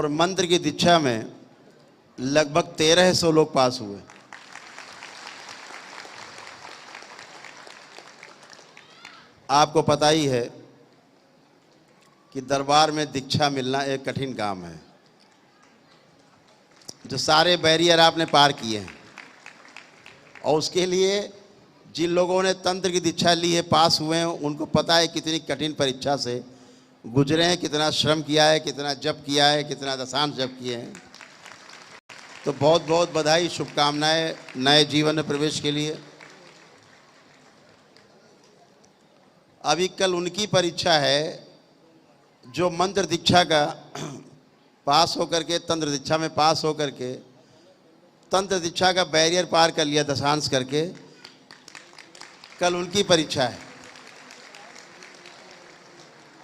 और मंत्र की दीक्षा में लगभग 1300 लोग पास हुए। आपको पता ही है कि दरबार में दीक्षा मिलना एक कठिन काम है। जो सारे बैरियर आपने पार किए हैं, और उसके लिए जिन लोगों ने तंत्र की दीक्षा ली है, पास हुए हैं, उनको पता है कितनी कठिन परीक्षा से गुजरे हैं, कितना श्रम किया है, कितना जप किया है, कितना दशांश जप किए हैं। तो बहुत बहुत बधाई, शुभकामनाएं नए जीवन में प्रवेश के लिए। अभी कल उनकी परीक्षा है जो मंत्र दीक्षा का पास होकर के, तंत्र दीक्षा में पास होकर के, तंत्र दीक्षा का बैरियर पार कर लिया दशांश करके। कल उनकी परीक्षा है।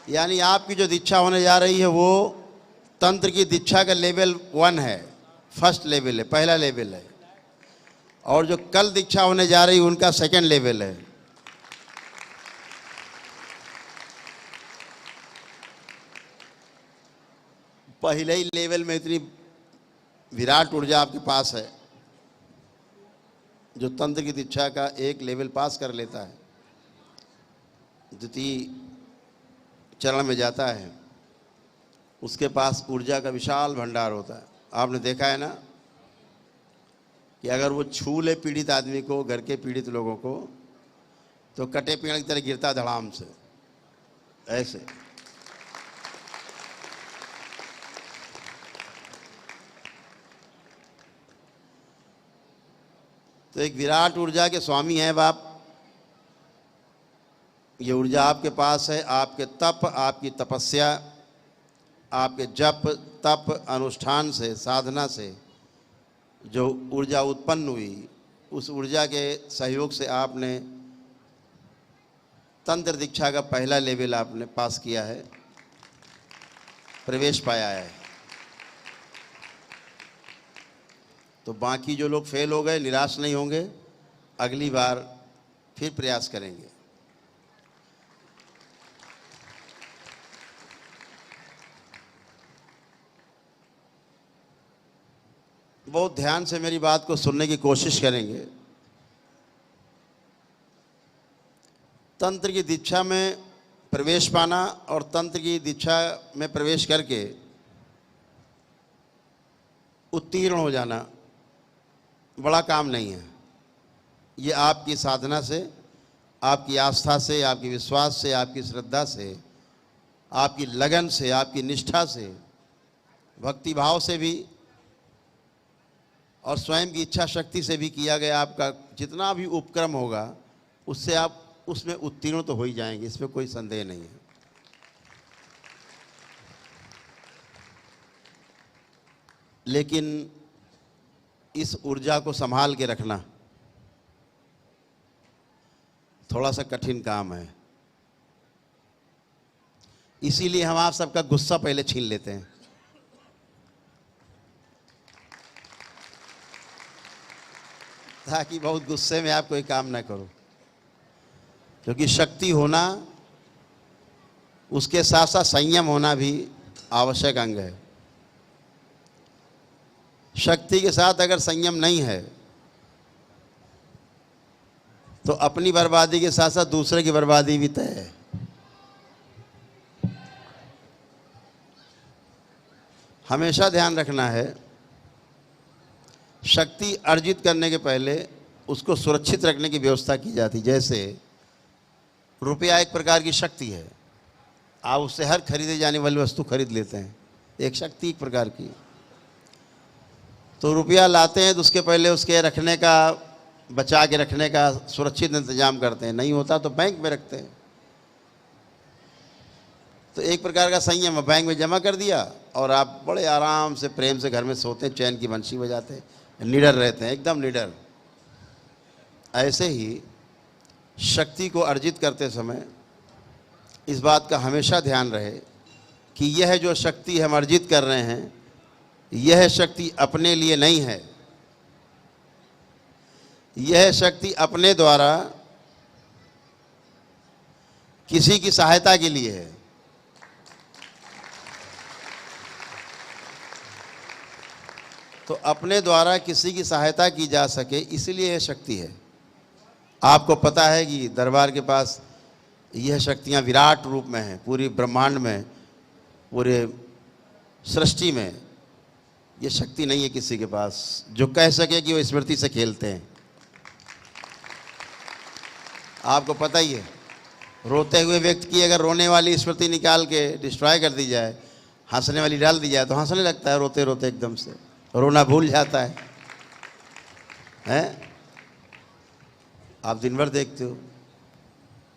यानी आपकी जो दीक्षा होने जा रही है वो तंत्र की दीक्षा का लेवल 1 है, फर्स्ट लेवल है, पहला लेवल है। और जो कल दीक्षा होने जा रही है उनका सेकंड लेवल है। पहले ही लेवल में इतनी विराट ऊर्जा आपके पास है। जो तंत्र की दीक्षा का एक लेवल पास कर लेता है, द्वितीय चरण में जाता है, उसके पास ऊर्जा का विशाल भंडार होता है। आपने देखा है ना कि अगर वो छू ले पीड़ित आदमी को, घर के पीड़ित लोगों को, तो कटे पेड़ की तरह गिरता धड़ाम से, ऐसे। तो एक विराट ऊर्जा के स्वामी हैं आप। ये ऊर्जा आपके पास है। आपके तप, आपकी तपस्या, आपके जप तप अनुष्ठान से, साधना से जो ऊर्जा उत्पन्न हुई, उस ऊर्जा के सहयोग से आपने तंत्र दीक्षा का पहला लेवल आपने पास किया है, प्रवेश पाया है। तो बाकी जो लोग फेल हो गए निराश नहीं होंगे, अगली बार फिर प्रयास करेंगे। बहुत ध्यान से मेरी बात को सुनने की कोशिश करेंगे। तंत्र की दीक्षा में प्रवेश पाना और तंत्र की दीक्षा में प्रवेश करके उत्तीर्ण हो जाना बड़ा काम नहीं है। ये आपकी साधना से, आपकी आस्था से, आपकी विश्वास से, आपकी श्रद्धा से, आपकी लगन से, आपकी निष्ठा से, भक्ति भाव से भी और स्वयं की इच्छा शक्ति से भी किया गया आपका जितना भी उपक्रम होगा, उससे आप उसमें उत्तीर्ण तो हो ही जाएंगे, इसमें कोई संदेह नहीं है। लेकिन इस ऊर्जा को संभाल के रखना थोड़ा सा कठिन काम है। इसीलिए हम आप सबका गुस्सा पहले छीन लेते हैं, ताकि बहुत गुस्से में आप कोई काम ना करो। क्योंकि शक्ति होना, उसके साथ साथ संयम होना भी आवश्यक अंग है। शक्ति के साथ अगर संयम नहीं है तो अपनी बर्बादी के साथ साथ दूसरे की बर्बादी भी तय है। हमेशा ध्यान रखना है, शक्ति अर्जित करने के पहले उसको सुरक्षित रखने की व्यवस्था की जाती। जैसे रुपया एक प्रकार की शक्ति है, आप उससे हर खरीदे जाने वाली वस्तु खरीद लेते हैं, एक शक्ति एक प्रकार की। तो रुपया लाते हैं तो उसके पहले उसके रखने का, बचा के रखने का सुरक्षित इंतजाम करते हैं, नहीं होता तो बैंक में रखते हैं। तो एक प्रकार का संयम है, बैंक में जमा कर दिया और आप बड़े आराम से प्रेम से घर में सोते हैं, चैन की बंशी बजाते हैं, निडर रहते हैं, एकदम निडर। ऐसे ही शक्ति को अर्जित करते समय इस बात का हमेशा ध्यान रहे कि यह जो शक्ति हम अर्जित कर रहे हैं, यह शक्ति अपने लिए नहीं है, यह शक्ति अपने द्वारा किसी की सहायता के लिए है। तो अपने द्वारा किसी की सहायता की जा सके, इसलिए यह शक्ति है। आपको पता है कि दरबार के पास यह शक्तियाँ विराट रूप में हैं, पूरी ब्रह्मांड में, पूरे सृष्टि में ये शक्ति नहीं है किसी के पास जो कह सके कि वो स्मृति से खेलते हैं। आपको पता ही है, रोते हुए व्यक्ति की अगर रोने वाली स्मृति निकाल के डिस्ट्रॉय कर दी जाए, हंसने वाली डाल दी जाए, तो हंसने लगता है रोते रोते, एकदम से रोना भूल जाता है। हैं? आप दिन भर देखते हो।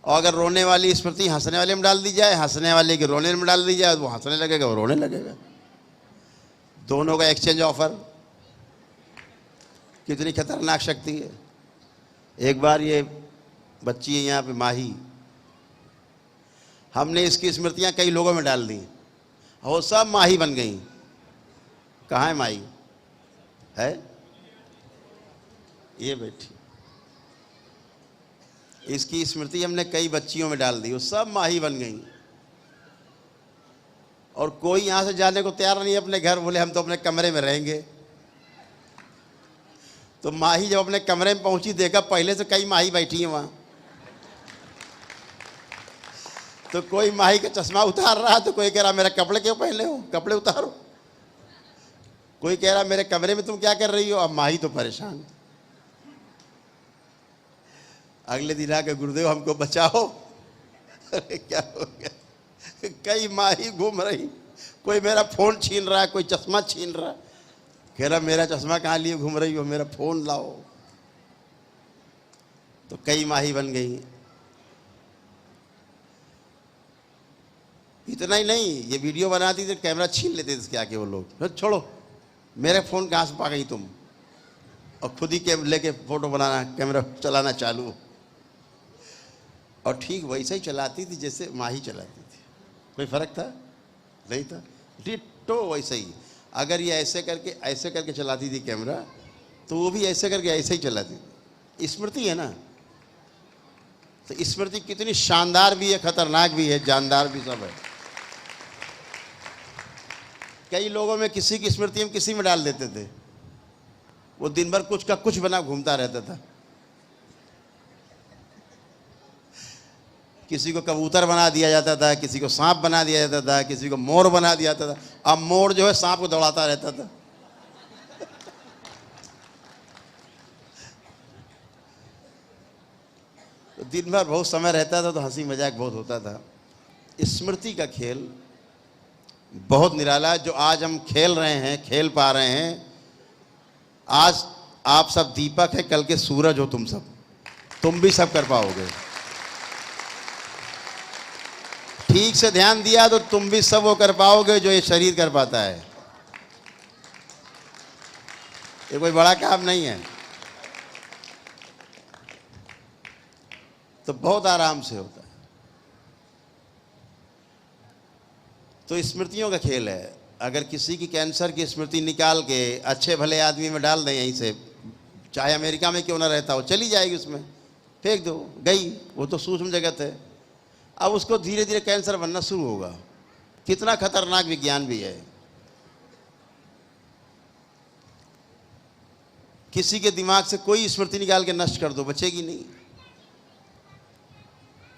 और अगर रोने वाली स्मृति हंसने वाले में डाल दी जाए, हंसने वाले के रोने में डाल दी जाए, वो हंसने लगेगा, वो रोने लगेगा। दोनों का एक्सचेंज ऑफर। कितनी खतरनाक शक्ति है। एक बार ये बच्ची है यहाँ पे माही, हमने इसकी स्मृतियाँ कई लोगों में डाल दी, वो सब माही बन गई। कहाँ है माही? है ये बैठी। इसकी स्मृति हमने कई बच्चियों में डाल दी, वो सब माही बन गई। और कोई यहाँ से जाने को तैयार नहीं है अपने घर, बोले हम तो अपने कमरे में रहेंगे। तो माही जब अपने कमरे में पहुंची, देखा पहले से कई माही बैठी हैं वहाँ। तो कोई माही का चश्मा उतार रहा, तो कोई कह रहा मेरा कपड़े क्यों पहने हो, कपड़े उतारो। कोई कह रहा मेरे कमरे में तुम क्या कर रही हो। अब माही तो परेशान। अगले दिन आके गुरुदेव हमको बचाओ। अरे क्या हो गया? कई माही घूम रही, कोई मेरा फोन छीन रहा है, कोई चश्मा छीन रहा। कह रहा मेरा चश्मा कहाँ लिए घूम रही हो, मेरा फोन लाओ। तो कई माही बन गई। इतना ही नहीं, ये वीडियो बनाती थी, कैमरा छीन लेते थे क्या के वो लोग। छोड़ो, मेरे फोन कहाँ से पा गई तुम, और खुद ही लेके फोटो बनाना, कैमरा चलाना चालू। और ठीक वैसे ही चलाती थी जैसे माही चलाती थी। कोई फर्क था? नहीं था। डिट्टो वैसे ही। अगर ये ऐसे करके चलाती थी कैमरा, तो वो भी ऐसे करके ऐसे ही चलाती थी। स्मृति है ना। तो स्मृति कितनी शानदार भी है, खतरनाक भी है, जानदार भी, सब है। कई लोगों में किसी की स्मृति हम किसी में डाल देते थे, वो दिन भर कुछ का कुछ बना घूमता रहता था। किसी को कबूतर बना दिया जाता था, किसी को सांप बना दिया जाता था, किसी को मोर बना दिया जाता था। अब मोर जो है सांप को दौड़ाता रहता था। तो दिन भर बहुत समय रहता था, तो हंसी मजाक बहुत होता था। स्मृति का खेल बहुत निराला है, जो आज हम खेल रहे हैं, खेल पा रहे हैं। आज आप सब दीपक है, कल के सूरज हो तुम भी सब कर पाओगे। ठीक से ध्यान दिया तो तुम भी सब वो कर पाओगे जो ये शरीर कर पाता है। ये कोई बड़ा काम नहीं है। तो बहुत आराम से होता है। तो स्मृतियों का खेल है। अगर किसी की कैंसर की स्मृति निकाल के अच्छे भले आदमी में डाल दें, यहीं से, चाहे अमेरिका में क्यों ना रहता हो, चली जाएगी, उसमें फेंक दो, गई। वो तो सूक्ष्म जगत है। अब उसको धीरे धीरे कैंसर बनना शुरू होगा। कितना खतरनाक विज्ञान भी है। किसी के दिमाग से कोई स्मृति निकाल के नष्ट कर दो, बचेगी नहीं।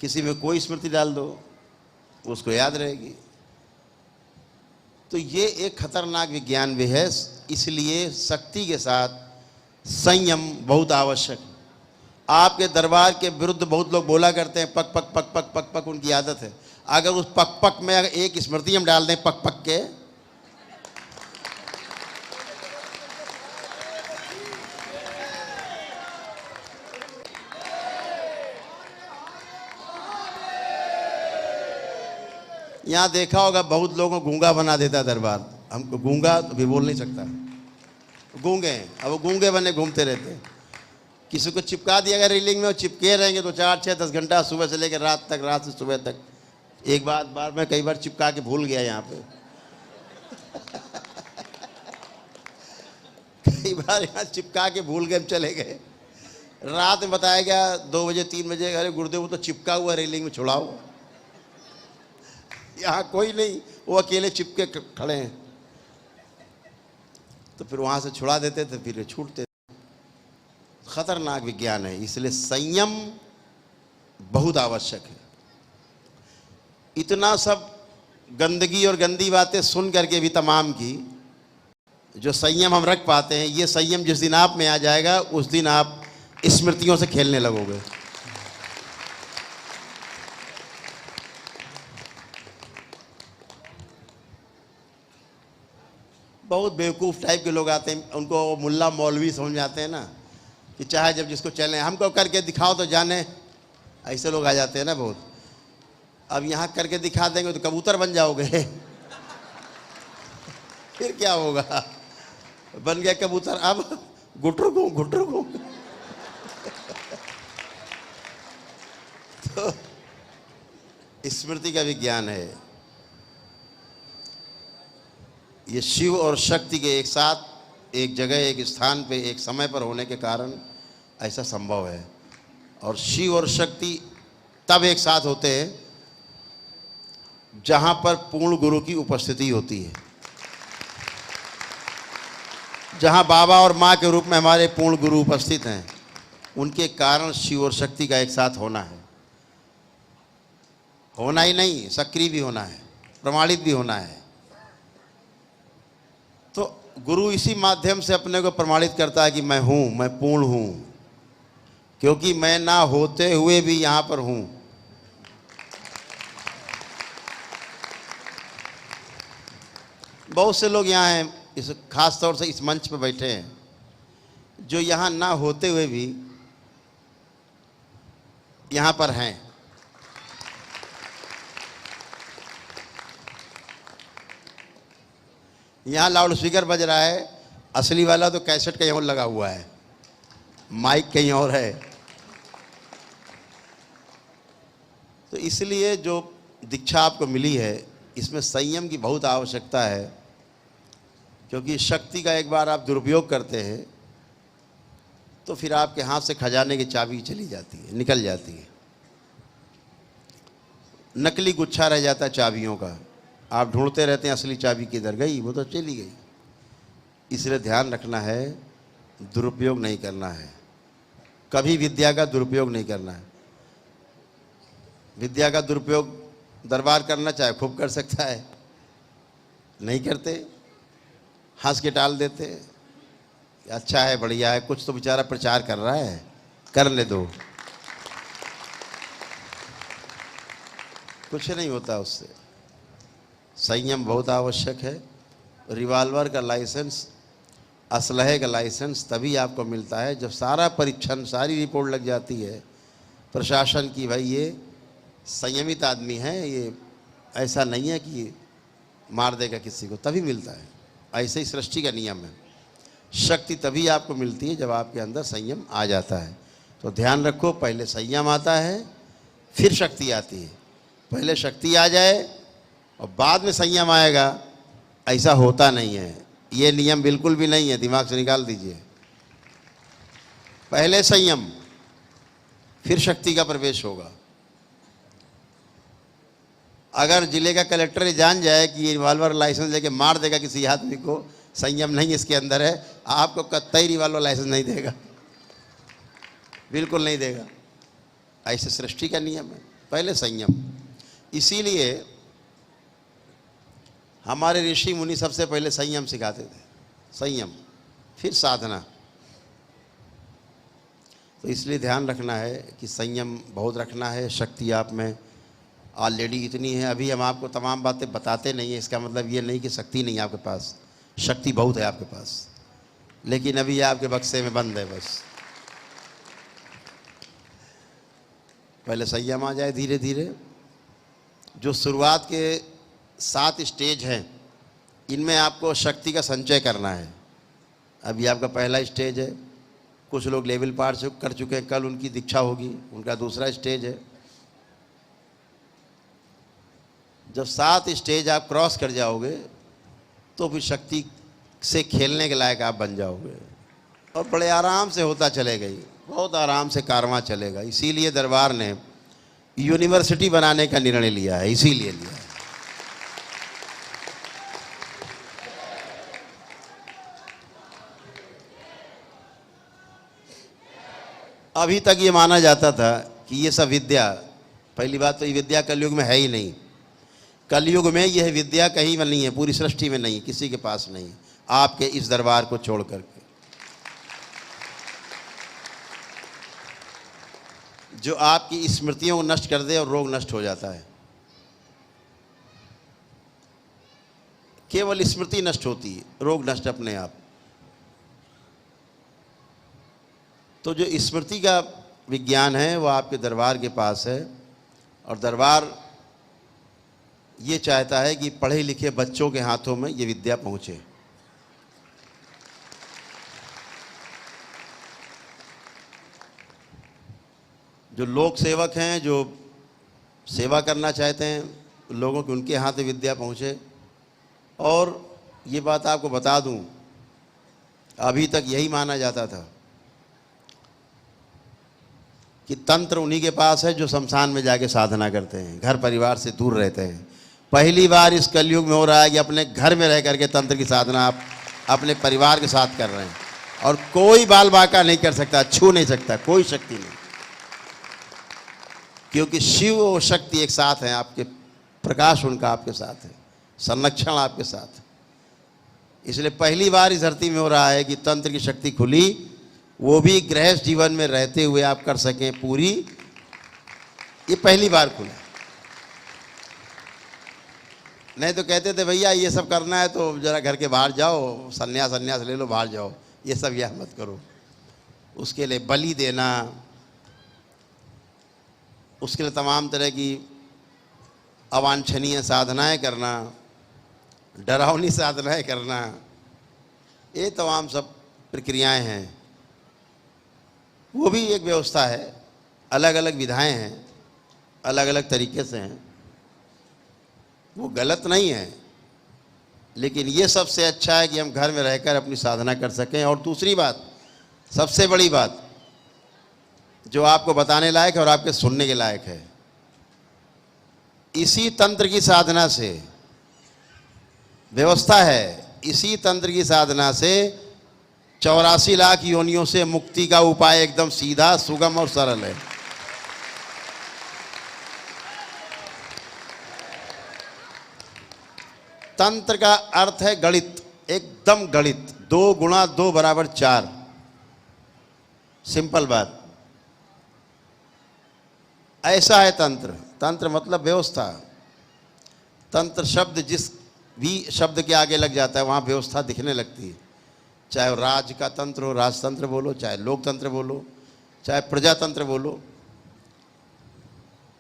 किसी में कोई स्मृति डाल दो, उसको याद रहेगी। तो ये एक खतरनाक विज्ञान भी है। इसलिए शक्ति के साथ संयम बहुत आवश्यक है। आपके दरबार के विरुद्ध बहुत लोग बोला करते हैं, पक पक पक पक पक पक, उनकी आदत है। अगर उस पक पक में अगर एक स्मृति हम डाल दें पक पक के, यहाँ देखा होगा बहुत लोगों को गूंगा बना देता दरबार। हमको गूंगा भी बोल नहीं सकता, गूंगे हैं। अब वो गूंगे बने घूमते रहते हैं। किसी को चिपका दिया अगर रीलिंग में, वो चिपके रहेंगे तो 4, 6, 10 घंटा, सुबह से लेकर रात तक, रात से सुबह तक। एक बार मैं कई बार चिपका के भूल गया यहाँ पे। कई बार यहाँ चिपका के भूल गए, चले गए। रात में बताया गया 2 बजे 3 बजे, अरे गुरुदेव वो तो चिपका हुआ रेलिंग में, छुड़ाओ। यहाँ कोई नहीं, वो अकेले चिपके खड़े हैं। तो फिर वहाँ से छुड़ा देते थे, फिर छूटते। खतरनाक विज्ञान है, इसलिए संयम बहुत आवश्यक है। इतना सब गंदगी और गंदी बातें सुन करके भी तमाम की, जो संयम हम रख पाते हैं, ये संयम जिस दिन आप में आ जाएगा उस दिन आप स्मृतियों से खेलने लगोगे। बहुत बेवकूफ़ टाइप के लोग आते हैं, उनको मुल्ला मौलवी समझ जाते हैं ना, कि चाहे जब जिसको चले हमको करके दिखाओ तो जाने, ऐसे लोग आ जाते हैं ना बहुत। अब यहाँ करके दिखा देंगे तो कबूतर बन जाओगे फिर क्या होगा, बन गया कबूतर, अब घुटरू घूं तो स्मृति का विज्ञान है। ये शिव और शक्ति के एक साथ एक जगह एक स्थान पे एक समय पर होने के कारण ऐसा संभव है। और शिव और शक्ति तब एक साथ होते हैं जहाँ पर पूर्ण गुरु की उपस्थिति होती है। जहाँ बाबा और माँ के रूप में हमारे पूर्ण गुरु उपस्थित हैं, उनके कारण शिव और शक्ति का एक साथ होना है। होना ही नहीं, सक्रिय भी होना है, प्रमाणित भी होना है। तो गुरु इसी माध्यम से अपने को प्रमाणित करता है कि मैं हूँ, मैं पूर्ण हूँ, क्योंकि मैं ना होते हुए भी यहाँ पर हूँ। बहुत से लोग यहाँ हैं, इस खास तौर से इस मंच पर बैठे हैं, जो यहाँ ना होते हुए भी यहाँ पर हैं। यहाँ लाउड स्पीकर बज रहा है, असली वाला तो कैसेट कहीं और लगा हुआ है, माइक कहीं और है। तो इसलिए जो दीक्षा आपको मिली है, इसमें संयम की बहुत आवश्यकता है, क्योंकि शक्ति का एक बार आप दुरुपयोग करते हैं तो फिर आपके हाथ से खजाने की चाबी चली जाती है, निकल जाती है, नकली गुच्छा रह जाता है चाबियों का। आप ढूंढते रहते हैं असली चाबी किधर गई, वो तो चली गई। इसलिए ध्यान रखना है, दुरुपयोग नहीं करना है, कभी विद्या का दुरुपयोग नहीं करना है। विद्या का दुरुपयोग दरबार करना चाहे खूब कर सकता है, नहीं करते, हंस के टाल देते, अच्छा है, बढ़िया है, कुछ तो बेचारा प्रचार कर रहा है, करने दो, कुछ नहीं होता उससे। संयम बहुत आवश्यक है। रिवाल्वर का लाइसेंस, असलहे का लाइसेंस तभी आपको मिलता है जब सारा परीक्षण, सारी रिपोर्ट लग जाती है प्रशासन की, भाई ये संयमित आदमी है, ये ऐसा नहीं है कि मार देगा किसी को, तभी मिलता है। ऐसे ही सृष्टि का नियम है। शक्ति तभी आपको मिलती है जब आपके अंदर संयम आ जाता है। तो ध्यान रखो, पहले संयम आता है फिर शक्ति आती है। पहले शक्ति आ जाए और बाद में संयम आएगा, ऐसा होता नहीं है। ये नियम बिल्कुल भी नहीं है, दिमाग से निकाल दीजिए। पहले संयम फिर शक्ति का प्रवेश होगा। अगर जिले का कलेक्टर जान जाए कि ये रिवॉल्वर लाइसेंस लेके मार देगा किसी आदमी को, संयम नहीं इसके अंदर है, आपको कतई रिवॉल्वर लाइसेंस नहीं देगा, बिल्कुल नहीं देगा। ऐसे सृष्टि का नियम है, पहले संयम। इसीलिए हमारे ऋषि मुनि सबसे पहले संयम सिखाते थे, संयम फिर साधना। तो इसलिए ध्यान रखना है कि संयम बहुत रखना है। शक्ति आप में ऑलरेडी इतनी है, अभी हम आपको तमाम बातें बताते नहीं हैं, इसका मतलब ये नहीं कि शक्ति नहीं है आपके पास, शक्ति बहुत है आपके पास, लेकिन अभी आपके बक्से में बंद है बस। पहले संयम आ जाए धीरे धीरे। जो शुरुआत के 7 स्टेज हैं, इनमें आपको शक्ति का संचय करना है। अभी आपका पहला स्टेज है, कुछ लोग लेवल पार कर चुके हैं, कल उनकी दीक्षा होगी, उनका दूसरा स्टेज है। जब 7 स्टेज आप क्रॉस कर जाओगे तो फिर शक्ति से खेलने के लायक आप बन जाओगे, और बड़े आराम से होता चलेगा, बहुत आराम से कारवां चलेगा। इसीलिए दरबार ने यूनिवर्सिटी बनाने का निर्णय लिया है, इसीलिए लिया है। अभी तक ये माना जाता था कि ये सब विद्या, पहली बात तो ये विद्या कलयुग में है ही नहीं। कलयुग में यह विद्या कहीं में नहीं है, पूरी सृष्टि में नहीं है, किसी के पास नहीं है, आपके इस दरबार को छोड़ करके। जो आपकी स्मृतियों को नष्ट कर दे और रोग नष्ट हो जाता है। केवल स्मृति नष्ट होती है, रोग नष्ट अपने आप। तो जो स्मृति का विज्ञान है वो आपके दरबार के पास है, और दरबार ये चाहता है कि पढ़े लिखे बच्चों के हाथों में ये विद्या पहुँचे। जो लोक सेवक हैं, जो सेवा करना चाहते हैं लोगों की, उनके हाथ में विद्या पहुँचे। और ये बात आपको बता दूं, अभी तक यही माना जाता था कि तंत्र उन्हीं के पास है जो शमशान में जाके साधना करते हैं, घर परिवार से दूर रहते हैं। पहली बार इस कलयुग में हो रहा है कि अपने घर में रह करके तंत्र की साधना आप अपने परिवार के साथ कर रहे हैं, और कोई बाल बाका नहीं कर सकता, छू नहीं सकता, कोई शक्ति नहीं, क्योंकि शिव और शक्ति एक साथ हैं, आपके प्रकाश उनका आपके साथ है, संरक्षण आपके साथ। इसलिए पहली बार इस धरती में हो रहा है कि तंत्र की शक्ति खुली, वो भी गृहस्थ जीवन में रहते हुए आप कर सकें पूरी, ये पहली बार खुला। नहीं तो कहते थे भैया ये सब करना है तो जरा घर के बाहर जाओ, सन्यास ले लो, बाहर जाओ, ये सब यह मत करो। उसके लिए बलि देना, उसके लिए तमाम तरह की अवांछनीय साधनाएं करना, डरावनी साधनाएं करना, ये तमाम सब प्रक्रियाएं हैं। वो भी एक व्यवस्था है, अलग अलग विधाएं हैं, अलग अलग तरीके से हैं, वो गलत नहीं है, लेकिन ये सबसे अच्छा है कि हम घर में रहकर अपनी साधना कर सकें। और दूसरी बात, सबसे बड़ी बात जो आपको बताने लायक है और आपके सुनने के लायक है, इसी तंत्र की साधना से व्यवस्था है, इसी तंत्र की साधना से 84 लाख योनियों से मुक्ति का उपाय एकदम सीधा, सुगम और सरल है। तंत्र का अर्थ है गणित, एकदम गणित, 2 गुणा 2 बराबर 4, सिंपल बात। ऐसा है तंत्र। तंत्र मतलब व्यवस्था। तंत्र शब्द जिस भी शब्द के आगे लग जाता है वहाँ व्यवस्था दिखने लगती है, चाहे राज का तंत्र हो, राजतंत्र बोलो, चाहे लोकतंत्र बोलो, चाहे प्रजातंत्र बोलो,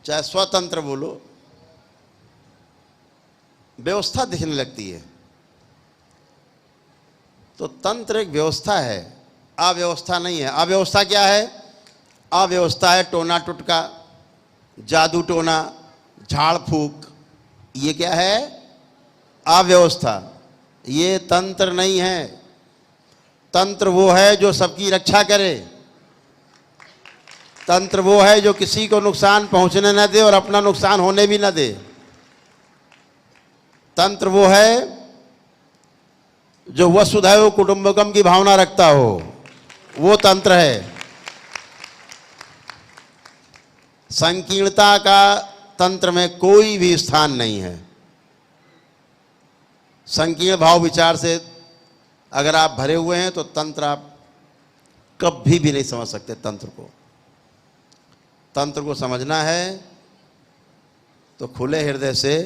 चाहे स्वतंत्र बोलो, व्यवस्था दिखने लगती है। तो तंत्र एक व्यवस्था है, अव्यवस्था नहीं है। अव्यवस्था क्या है? अव्यवस्था है टोना टुटका, जादू टोना, झाड़ फूक, ये क्या है? अव्यवस्था। ये तंत्र नहीं है। तंत्र वो है जो सबकी रक्षा करे। तंत्र वो है जो किसी को नुकसान पहुंचने न दे और अपना नुकसान होने भी न दे। तंत्र वो है जो वसुधैव कुटुंबकम की भावना रखता हो, वो तंत्र है। संकीर्णता का तंत्र में कोई भी स्थान नहीं है। संकीर्ण भाव विचार से अगर आप भरे हुए हैं तो तंत्र आप कभी भी नहीं समझ सकते। तंत्र को समझना है तो खुले हृदय से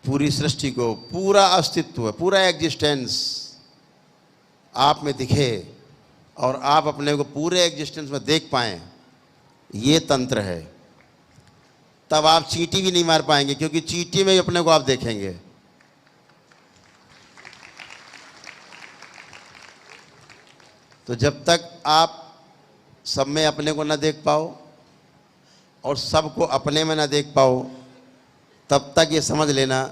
पूरी सृष्टि को, पूरा अस्तित्व, पूरा एग्जिस्टेंस आप में दिखे और आप अपने को पूरे एग्जिस्टेंस में देख पाएं, ये तंत्र है। तब आप चींटी भी नहीं मार पाएंगे, क्योंकि चींटी में ही अपने को आप देखेंगे। तो जब तक आप सब में अपने को न देख पाओ और सबको अपने में न देख पाओ, तब तक ये समझ लेना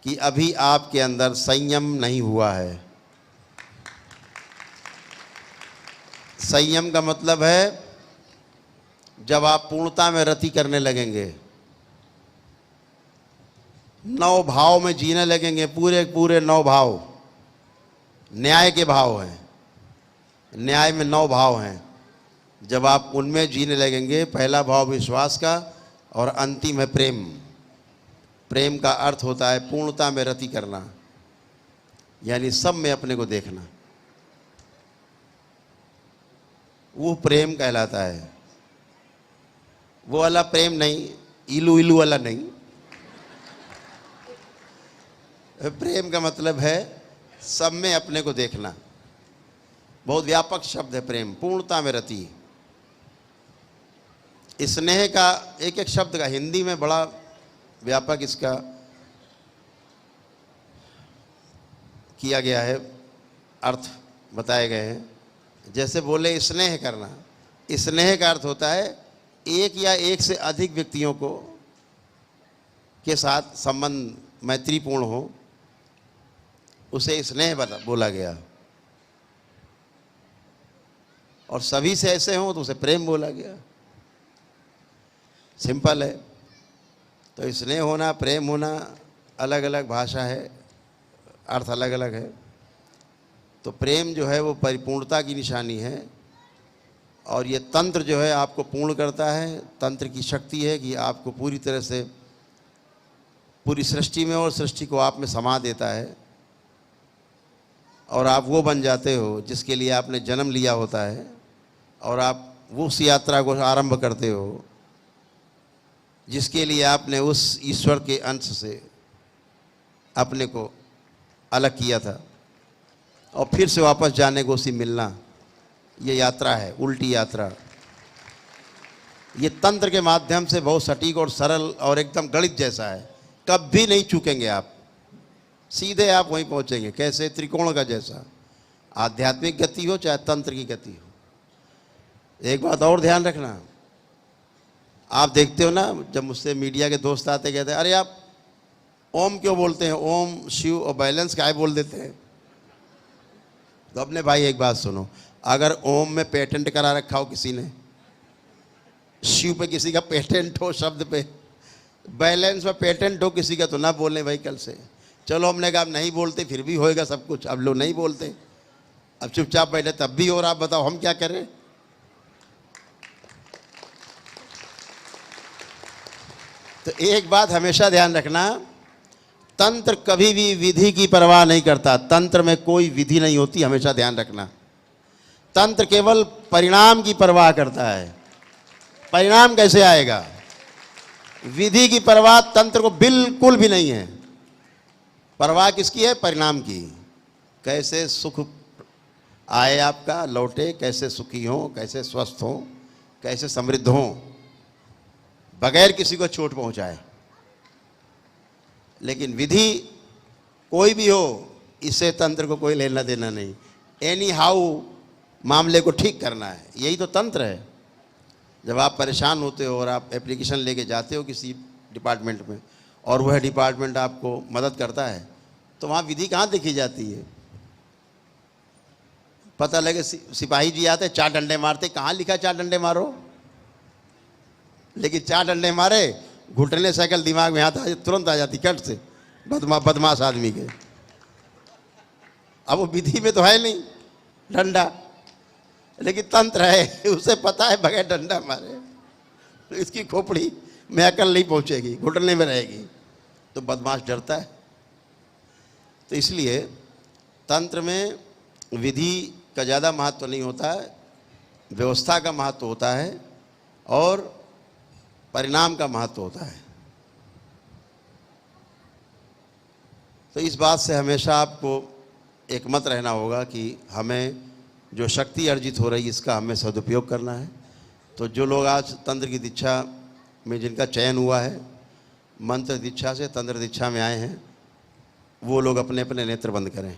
कि अभी आपके अंदर संयम नहीं हुआ है। संयम का मतलब है जब आप पूर्णता में रति करने लगेंगे, 9 भाव में जीने लगेंगे, पूरे पूरे 9 भाव न्याय के भाव हैं। न्याय में 9 भाव हैं। जब आप उनमें जीने लगेंगे, पहला भाव विश्वास का और अंतिम है प्रेम। प्रेम का अर्थ होता है पूर्णता में रति करना, यानी सब में अपने को देखना, वो प्रेम कहलाता है। वो वाला प्रेम नहीं, इलू इलू वाला नहीं। प्रेम का मतलब है सब में अपने को देखना। बहुत व्यापक शब्द है प्रेम, पूर्णता में रति। स्नेह का एक एक शब्द का हिंदी में बड़ा व्यापक इसका किया गया है, अर्थ बताए गए हैं। जैसे बोले स्नेह करना, स्नेह का अर्थ होता है एक या एक से अधिक व्यक्तियों को के साथ संबंध मैत्रीपूर्ण हो, उसे स्नेह बोला गया। और सभी से ऐसे हों तो उसे प्रेम बोला गया। सिंपल है। तो स्नेह होना, प्रेम होना अलग अलग भाषा है, अर्थ अलग अलग है। तो प्रेम जो है वो परिपूर्णता की निशानी है, और ये तंत्र जो है आपको पूर्ण करता है। तंत्र की शक्ति है कि आपको पूरी तरह से पूरी सृष्टि में और सृष्टि को आप में समा देता है, और आप वो बन जाते हो जिसके लिए आपने जन्म लिया होता है, और आप वो उस यात्रा को आरंभ करते हो जिसके लिए आपने उस ईश्वर के अंश से अपने को अलग किया था, और फिर से वापस जाने को उसी मिलना। ये यात्रा है, उल्टी यात्रा। ये तंत्र के माध्यम से बहुत सटीक और सरल और एकदम गणित जैसा है। कभी नहीं चूकेंगे आप, सीधे आप वहीं पहुंचेंगे। कैसे? त्रिकोण का जैसा। आध्यात्मिक गति हो चाहे तंत्र की गति हो। एक बात और ध्यान रखना, आप देखते हो ना, जब मुझसे मीडिया के दोस्त आते कहते हैं अरे आप ओम क्यों बोलते हैं, ओम शिव और बैलेंस काय बोल देते हैं। तो अपने भाई एक बात सुनो, अगर ओम में पेटेंट करा रखा हो किसी ने, शिव पे किसी का पेटेंट हो शब्द पे, बैलेंस में पेटेंट हो किसी का, तो ना बोलने भाई कल से। चलो हमने कहा नहीं बोलते, फिर भी होएगा सब कुछ। अब लोग नहीं बोलते, अब चुपचाप बैठे, तब भी। और आप बताओ हम क्या करें? तो एक बात हमेशा ध्यान रखना, तंत्र कभी भी विधि की परवाह नहीं करता। तंत्र में कोई विधि नहीं होती, हमेशा ध्यान रखना। तंत्र केवल परिणाम की परवाह करता है। परिणाम कैसे आएगा? विधि की परवाह तंत्र को बिल्कुल भी नहीं है। परवाह किसकी है? परिणाम की। कैसे सुख आए आपका, लौटे, कैसे सुखी हो, कैसे स्वस्थ हो, कैसे समृद्ध हो, बगैर किसी को चोट पहुंचाए। लेकिन विधि कोई भी हो, इससे तंत्र को कोई लेना देना नहीं। एनी हाउ मामले को ठीक करना है, यही तो तंत्र है। जब आप परेशान होते हो और आप एप्लीकेशन लेके जाते हो किसी डिपार्टमेंट में, और वह डिपार्टमेंट आपको मदद करता है, तो वहाँ विधि कहाँ देखी जाती है? पता लगे सिपाही जी आते, 4 डंडे मारते, कहाँ लिखा 4 डंडे मारो? लेकिन 4 डंडे मारे, घुटने साइकिल दिमाग में आता, तुरंत आ जाती कट से, बदमाश आदमी के। अब वो विधि में तो है नहीं डंडा, लेकिन तंत्र है, उसे पता है बगैर डंडा मारे तो इसकी खोपड़ी में अकल नहीं पहुंचेगी, घुटने में रहेगी। तो बदमाश डरता है। तो इसलिए तंत्र में विधि का ज़्यादा महत्व नहीं होता है, व्यवस्था का महत्व होता है और परिणाम का महत्व होता है। तो इस बात से हमेशा आपको एकमत रहना होगा कि हमें जो शक्ति अर्जित हो रही है इसका हमें सदुपयोग करना है। तो जो लोग आज तंत्र की दीक्षा में जिनका चयन हुआ है, मंत्र दीक्षा से तंत्र दीक्षा में आए हैं, वो लोग अपने अपने नेत्र बंद करें।